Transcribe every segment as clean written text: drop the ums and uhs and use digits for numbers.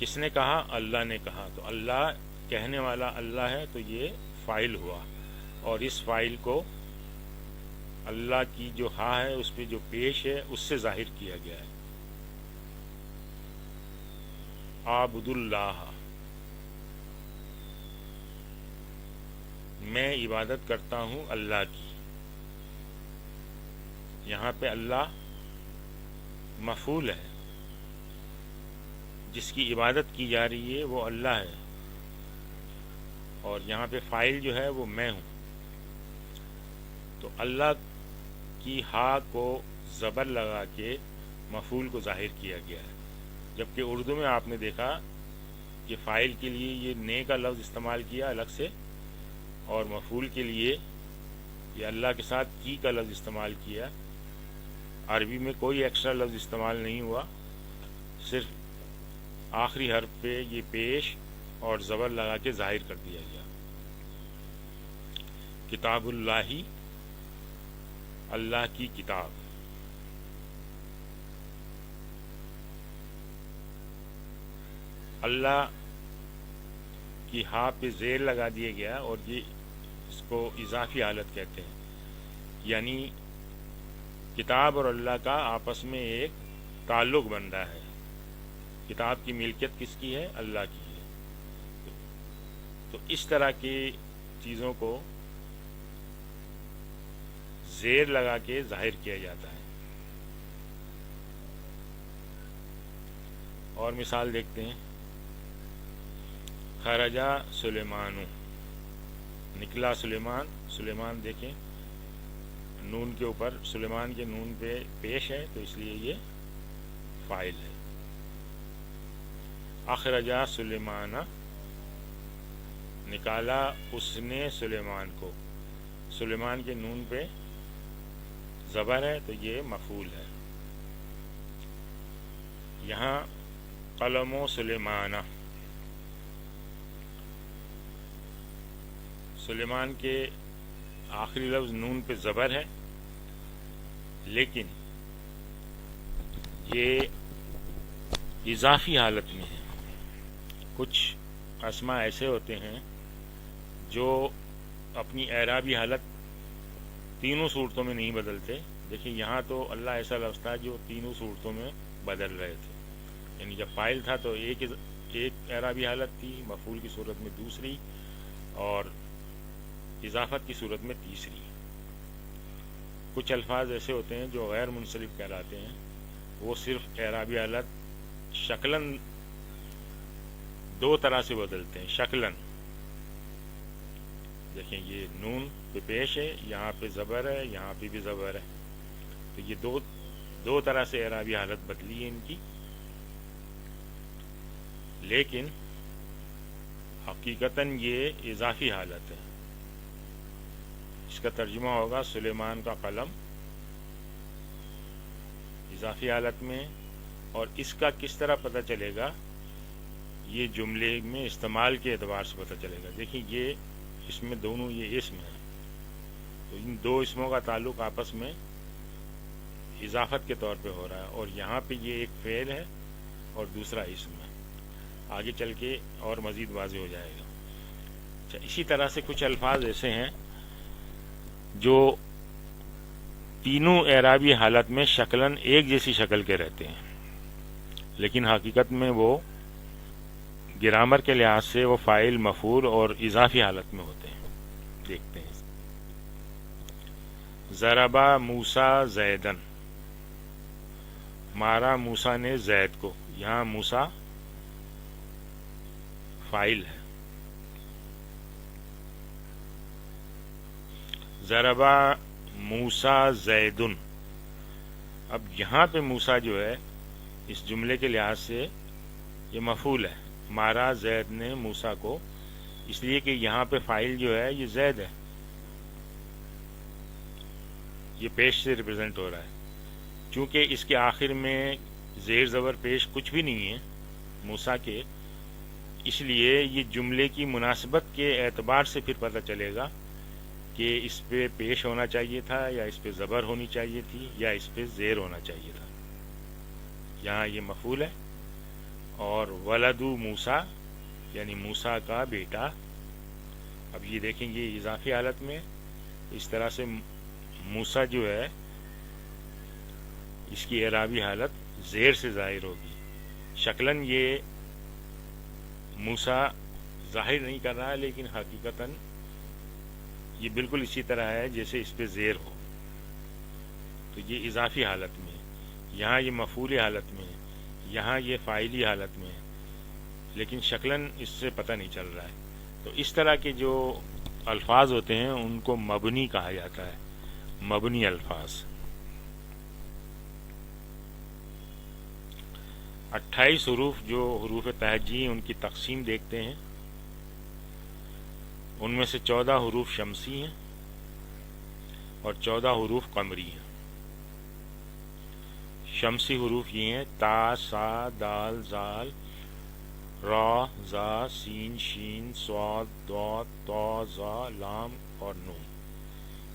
کس نے کہا؟ اللہ نے کہا. تو اللہ کہنے والا اللہ ہے، تو یہ فاعل ہوا، اور اس فاعل کو اللہ کی جو ہا ہے اس پہ جو پیش ہے اس سے ظاہر کیا گیا ہے. اعبد اللہ، میں عبادت کرتا ہوں اللہ کی. یہاں پہ اللہ مفعول ہے، جس کی عبادت کی جا رہی ہے وہ اللہ ہے، اور یہاں پہ فاعل جو ہے وہ میں ہوں. تو اللہ کی ہا کو زبر لگا کے مفعول کو ظاہر کیا گیا ہے، جبکہ اردو میں آپ نے دیکھا کہ فاعل کے لیے یہ نے کا لفظ استعمال کیا الگ سے، اور مفعول کے لیے یہ اللہ کے ساتھ کی کا لفظ استعمال کیا. عربی میں کوئی ایکسٹرا لفظ استعمال نہیں ہوا، صرف آخری حرف پہ یہ پیش اور زبر لگا کے ظاہر کر دیا گیا. کتاب اللہ، اللہ کی کتاب. اللہ کی ہا پہ زیر لگا دیا گیا، اور یہ اس کو اضافی حالت کہتے ہیں. یعنی کتاب اور اللہ کا آپس میں ایک تعلق بن رہا ہے. کتاب کی ملکیت کس کی ہے؟ اللہ کی ہے. تو اس طرح کی چیزوں کو زیر لگا کے ظاہر کیا جاتا ہے. اور مثال دیکھتے ہیں. خرجا سلیمان، نکلا سلیمان. سلیمان دیکھیں نون کے اوپر، سلیمان کے نون پہ پیش ہے تو اس لیے یہ فاعل ہے. اخرجا سلیمان، نکالا اس نے سلیمان کو. سلیمان کے نون پہ زبر ہے تو یہ مفعول ہے. یہاں قلم و سلیمان، سلیمان کے آخری لفظ نون پہ زبر ہے، لیکن یہ اضافی حالت میں ہے. کچھ اسماء ایسے ہوتے ہیں جو اپنی اعرابی حالت تینوں صورتوں میں نہیں بدلتے. دیکھیں یہاں تو اللہ ایسا لفظ تھا جو تینوں صورتوں میں بدل رہے تھے. یعنی جب فاعل تھا تو ایک اعرابی حالت تھی، مفعول کی صورت میں دوسری، اور اضافت کی صورت میں تیسری. کچھ الفاظ ایسے ہوتے ہیں جو غیر منصرف کہلاتے ہیں، وہ صرف اعرابی حالت شکلاً دو طرح سے بدلتے ہیں. شکلاً دیکھیں یہ نون پہ پیش ہے، یہاں پہ زبر ہے، یہاں پہ بھی زبر ہے، تو یہ دو طرح سے اعرابی حالت بدلی ہے ان کی. لیکن حقیقتاً یہ اضافی حالت ہے. اس کا ترجمہ ہوگا سلیمان کا قلم اضافی حالت میں. اور اس کا کس طرح پتہ چلے گا؟ یہ جملے میں استعمال کے اعتبار سے پتہ چلے گا. دیکھیں یہ اس میں دونوں یہ اسم ہیں، تو ان دو اسموں کا تعلق آپس میں اضافت کے طور پہ ہو رہا ہے، اور یہاں پہ یہ ایک فعل ہے اور دوسرا اسم ہے. آگے چل کے اور مزید واضح ہو جائے گا. اچھا، اسی طرح سے کچھ الفاظ ایسے ہیں جو تینوں اعرابی حالت میں شکلاً ایک جیسی شکل کے رہتے ہیں، لیکن حقیقت میں وہ گرامر کے لحاظ سے وہ فاعل، مفعول اور اضافی حالت میں ہوتے ہیں. دیکھتے ہیں. ضربا موسیٰ زیدن، مارا موسیٰ نے زید کو. یہاں موسیٰ فاعل ہے. ضربا موسیٰ زیدن، اب یہاں پہ موسیٰ جو ہے اس جملے کے لحاظ سے یہ مفعول ہے. مارا زید نے موسیٰ کو، اس لیے کہ یہاں پہ فاعل جو ہے یہ زید ہے، یہ پیش سے ریپرزینٹ ہو رہا ہے. چونکہ اس کے آخر میں زیر زبر پیش کچھ بھی نہیں ہے موسیٰ کے، اس لیے یہ جملے کی مناسبت کے اعتبار سے پھر پتہ چلے گا کہ اس پہ پیش ہونا چاہیے تھا، یا اس پہ زبر ہونی چاہیے تھی، یا اس پہ زیر ہونا چاہیے تھا. یہاں یہ مفعول ہے اور ولدو موسیٰ یعنی موسیٰ کا بیٹا. اب یہ دیکھیں گے اضافی حالت میں اس طرح سے موسیٰ جو ہے اس کی اعرابی حالت زیر سے ظاہر ہوگی. شکلاً یہ موسیٰ ظاہر نہیں کر رہا ہے، لیکن حقیقتاً یہ بالکل اسی طرح ہے جیسے اس پہ زیر ہو. تو یہ اضافی حالت میں، یہاں یہ مفعولی حالت میں، یہاں یہ فاعلی حالت میں، لیکن شکلاً اس سے پتہ نہیں چل رہا ہے. تو اس طرح کے جو الفاظ ہوتے ہیں ان کو مبنی کہا جاتا ہے، مبنی الفاظ. 28 حروف جو حروف تہجی ہیں ان کی تقسیم دیکھتے ہیں. ان میں سے 14 حروف شمسی ہیں اور 14 حروف قمری ہیں. شمسی حروف یہ ہیں تا، سا، دال، زال، را، زا، سین، شین، صاد، ضاد، طا، ظا، لام اور نون.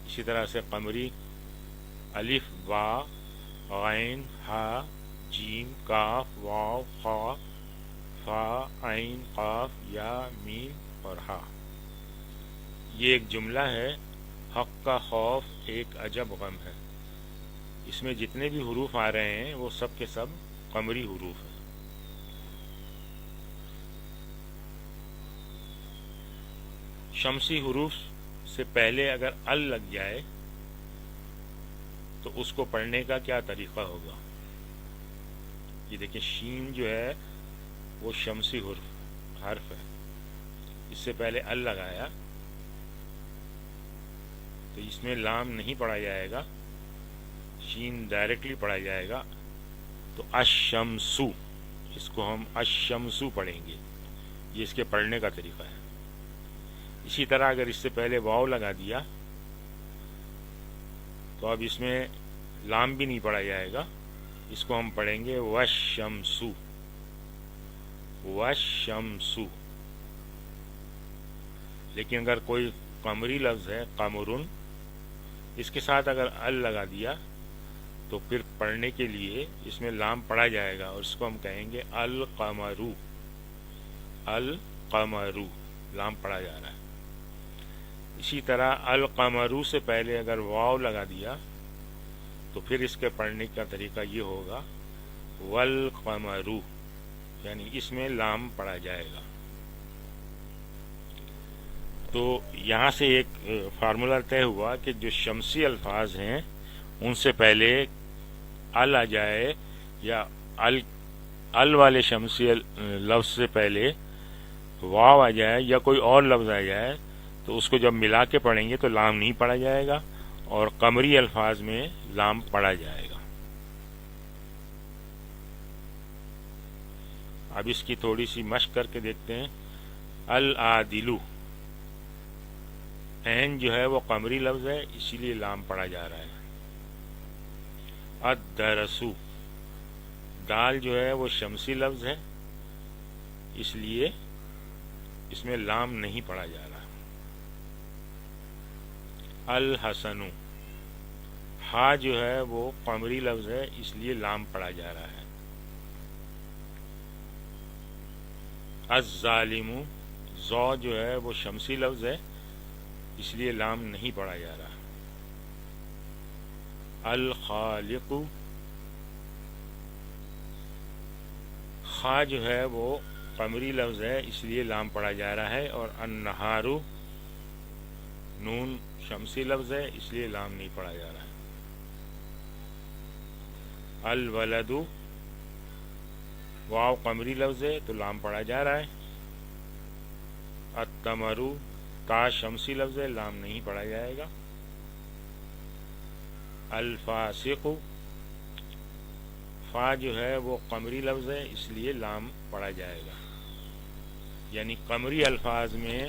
اسی طرح سے قمری الف، با، غین، ہا، جیم، کاف، واو، خا، فا، عین، قاف، یا، میم اور ہا. یہ ایک جملہ ہے، حق کا خوف ایک عجب غم ہے. اس میں جتنے بھی حروف آ رہے ہیں وہ سب کے سب قمری حروف ہیں. شمسی حروف سے پہلے اگر ال لگ جائے تو اس کو پڑھنے کا کیا طریقہ ہوگا؟ یہ دیکھیں شین جو ہے وہ شمسی حرف ہے، اس سے پہلے ال لگایا تو اس میں لام نہیں پڑھا جائے گا، شین ڈائریکٹلی پڑھا جائے گا. تو الشمسو، اس کو ہم الشمسو پڑھیں گے. یہ اس کے پڑھنے کا طریقہ ہے. اسی طرح اگر اس سے پہلے واو لگا دیا تو اب اس میں لام بھی نہیں پڑھا جائے گا، اس کو ہم پڑھیں گے والشمسو، والشمسو. لیکن اگر کوئی قمری لفظ ہے قمرن، اس کے ساتھ اگر ال لگا دیا تو پھر پڑھنے کے لیے اس میں لام پڑھا جائے گا اور اس کو ہم کہیں گے القمرو. القمرو لام پڑھا جا رہا ہے. اسی طرح القمرو سے پہلے اگر واو لگا دیا تو پھر اس کے پڑھنے کا طریقہ یہ ہوگا والقمرو، یعنی اس میں لام پڑھا جائے گا. تو یہاں سے ایک فارمولہ طے ہوا کہ جو شمسی الفاظ ہیں ان سے پہلے ال آ جائے یا ال والے شمسی لفظ سے پہلے واو آ جائے یا کوئی اور لفظ آ جائے تو اس کو جب ملا کے پڑھیں گے تو لام نہیں پڑھا جائے گا اور قمری الفاظ میں لام پڑھا جائے گا. اب اس کی تھوڑی سی مشق کر کے دیکھتے ہیں. العادلو، عین جو ہے وہ قمری لفظ ہے اسی لیے لام پڑھا جا رہا ہے. الدرسو، دال جو ہے وہ شمسی لفظ ہے اس لیے اس میں لام نہیں پڑھا جا رہا. الحسن، ہا جو ہے وہ قمری لفظ ہے اس لیے لام پڑھا جا رہا ہے. الظالم، ذو جو ہے وہ شمسی لفظ ہے اس لیے لام نہیں پڑھا جا رہا. الخالق، خا جو ہے وہ قمری لفظ ہے اس لیے لام پڑھا جا رہا ہے. اور النہارو، نون شمسی لفظ ہے اس لیے لام نہیں پڑھا جا رہا ہے. الولدو، واو قمری لفظ ہے تو لام پڑھا جا رہا ہے. التمرو، تا شمسی لفظ ہے لام نہیں پڑھا جائے گا. الفاسق، فا جو ہے وہ قمری لفظ ہے اس لیے لام پڑھا جائے گا. یعنی قمری الفاظ میں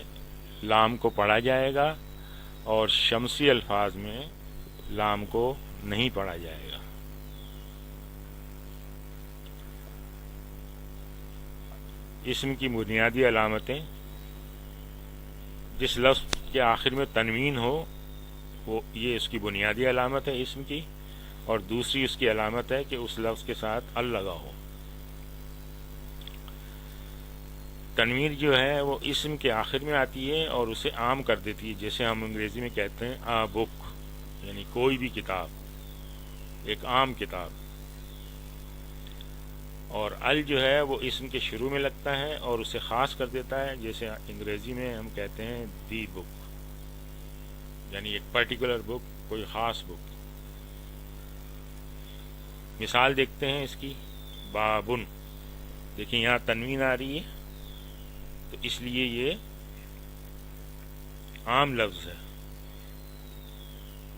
لام کو پڑھا جائے گا اور شمسی الفاظ میں لام کو نہیں پڑھا جائے گا. اسم کی بنیادی علامتیں، جس لفظ کے آخر میں تنوین ہو وہ یہ اس کی بنیادی علامت ہے اسم کی، اور دوسری اس کی علامت ہے کہ اس لفظ کے ساتھ ال لگا ہو. تنویر جو ہے وہ اسم کے آخر میں آتی ہے اور اسے عام کر دیتی ہے، جیسے ہم انگریزی میں کہتے ہیں آ بک، یعنی کوئی بھی کتاب، ایک عام کتاب. اور ال جو ہے وہ اسم کے شروع میں لگتا ہے اور اسے خاص کر دیتا ہے، جیسے انگریزی میں ہم کہتے ہیں دی بک، یعنی ایک پرٹیکولر بک، کوئی خاص بک. مثال دیکھتے ہیں اس کی. بابن، دیکھیں یہاں تنوین آ رہی ہے تو اس لیے یہ عام لفظ ہے.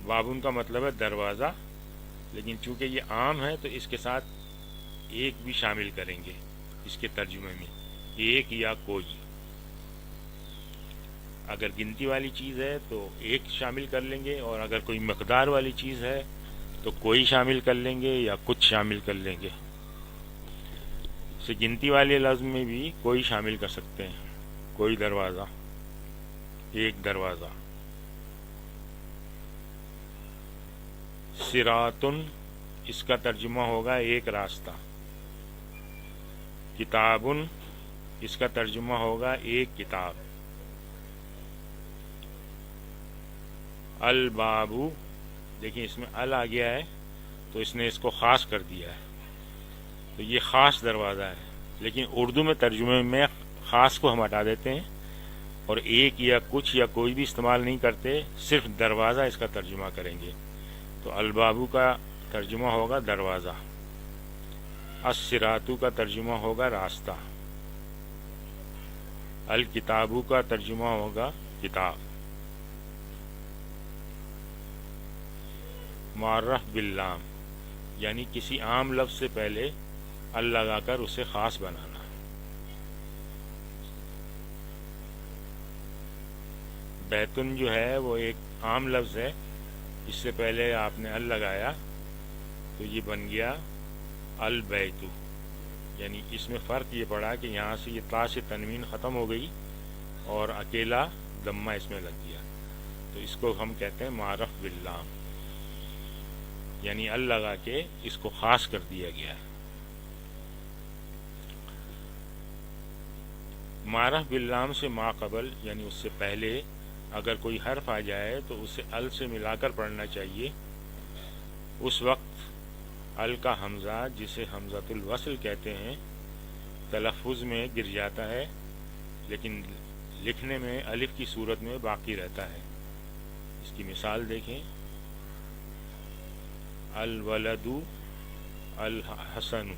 بابن کا مطلب ہے دروازہ، لیکن چونکہ یہ عام ہے تو اس کے ساتھ ایک بھی شامل کریں گے اس کے ترجمے میں، ایک یا کوئی. اگر گنتی والی چیز ہے تو ایک شامل کر لیں گے، اور اگر کوئی مقدار والی چیز ہے تو کوئی شامل کر لیں گے یا کچھ شامل کر لیں گے. اسے گنتی والے لفظ میں بھی کوئی شامل کر سکتے ہیں. کوئی دروازہ، ایک دروازہ. صراطن، اس کا ترجمہ ہوگا ایک راستہ. کتابن، اس کا ترجمہ ہوگا ایک کتاب. البابو، دیکھیں اس میں ال آ گیا ہے تو اس نے اس کو خاص کر دیا ہے، تو یہ خاص دروازہ ہے. لیکن اردو میں ترجمے میں خاص کو ہم ہٹا دیتے ہیں اور ایک یا کچھ یا کوئی بھی استعمال نہیں کرتے، صرف دروازہ اس کا ترجمہ کریں گے. تو البابو کا ترجمہ ہوگا دروازہ. الصراطو کا ترجمہ ہوگا راستہ. الکتابو کا ترجمہ ہوگا کتاب. معرف باللام، یعنی کسی عام لفظ سے پہلے ال لگا کر اسے خاص بنانا. بیتن جو ہے وہ ایک عام لفظ ہے، اس سے پہلے آپ نے ال لگایا تو یہ بن گیا البیتو. یعنی اس میں فرق یہ پڑا کہ یہاں سے یہ تا سے تنوین ختم ہو گئی اور اکیلا ضمہ اس میں لگ گیا، تو اس کو ہم کہتے ہیں معرف باللام، یعنی ال لگا کے اس کو خاص کر دیا گیا. معرف باللام سے ما قبل، یعنی اس سے پہلے اگر کوئی حرف آ جائے تو اسے ال سے ملا کر پڑھنا چاہیے. اس وقت ال کا حمزہ، جسے حمزۃ الوصل کہتے ہیں، تلفظ میں گر جاتا ہے لیکن لکھنے میں الف کی صورت میں باقی رہتا ہے. اس کی مثال دیکھیں. الولد، الحسن،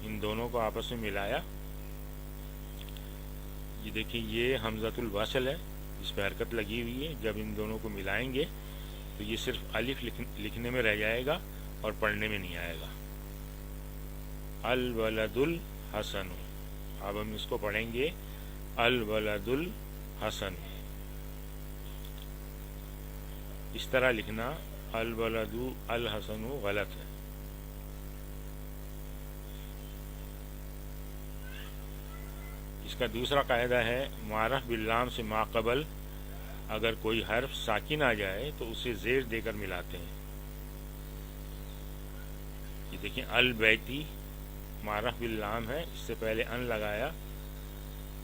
ان دونوں کو آپس میں ملایا. یہ دیکھیں یہ حمزۃ الوصل ہے، اس پہ حرکت لگی ہوئی ہے. جب ان دونوں کو ملائیں گے تو یہ صرف الف لکھنے میں رہ جائے گا اور پڑھنے میں نہیں آئے گا. الولد الحسن. اب ہم اس کو پڑھیں گے الولد الحسن. اس طرح لکھنا الولد الحسن غلط ہے. اس کا دوسرا قاعدہ ہے معرف باللام سے ما قبل اگر کوئی حرف ساکن آ جائے تو اسے زیر دے کر ملاتے ہیں. یہ دیکھیں البیتی معرف باللام ہے، اس سے پہلے ان لگایا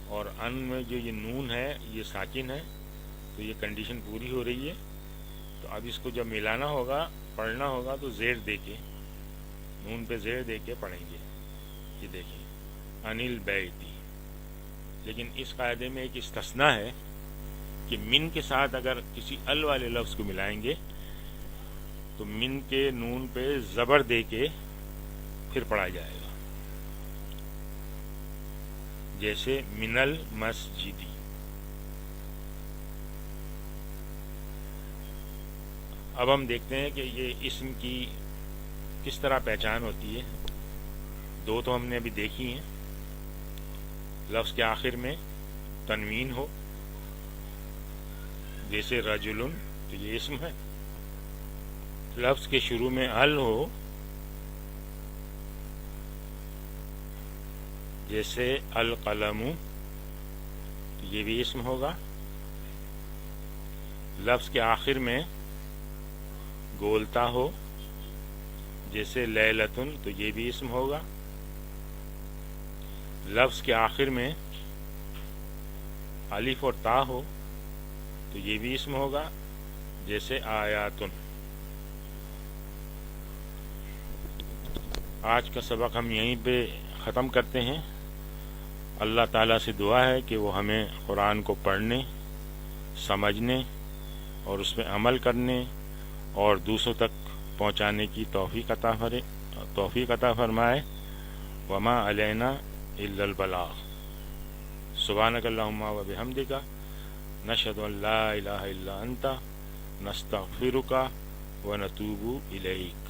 اور ان میں جو یہ نون ہے یہ ساکن ہے، تو یہ کنڈیشن پوری ہو رہی ہے. تو اب اس کو جب ملانا ہوگا، پڑھنا ہوگا، تو زیر دے کے، نون پہ زیر دے کے پڑھیں گے. یہ دیکھیں انل بیتی. لیکن اس قاعدے میں ایک استثناء ہے کہ من کے ساتھ اگر کسی ال والے لفظ کو ملائیں گے تو من کے نون پہ زبر دے کے پھر پڑھا جائے گا، جیسے من المسجدی. اب ہم دیکھتے ہیں کہ یہ اسم کی کس طرح پہچان ہوتی ہے. دو تو ہم نے ابھی دیکھی ہیں. لفظ کے آخر میں تنوین ہو، جیسے رجلن، تو یہ اسم ہے. لفظ کے شروع میں ال ہو، جیسے القلم، تو یہ بھی اسم ہوگا. لفظ کے آخر میں گولتا ہو، جیسے لیلتن، تو یہ بھی اسم ہوگا. لفظ کے آخر میں الف اور تا ہو تو یہ بھی اسم ہوگا، جیسے آیاتن۔ آج کا سبق ہم یہیں پہ ختم کرتے ہیں۔ اللہ تعالیٰ سے دعا ہے کہ وہ ہمیں قرآن کو پڑھنے، سمجھنے اور اس پہ عمل کرنے اور دوسروں تک پہنچانے کی توفیق عطا فرمائے۔ وما علینا الا البلاغ۔ سبحانک اللہم و بحمدک، نشہد ان لا الہ الا انت، نستغفرک و نتوب الیک۔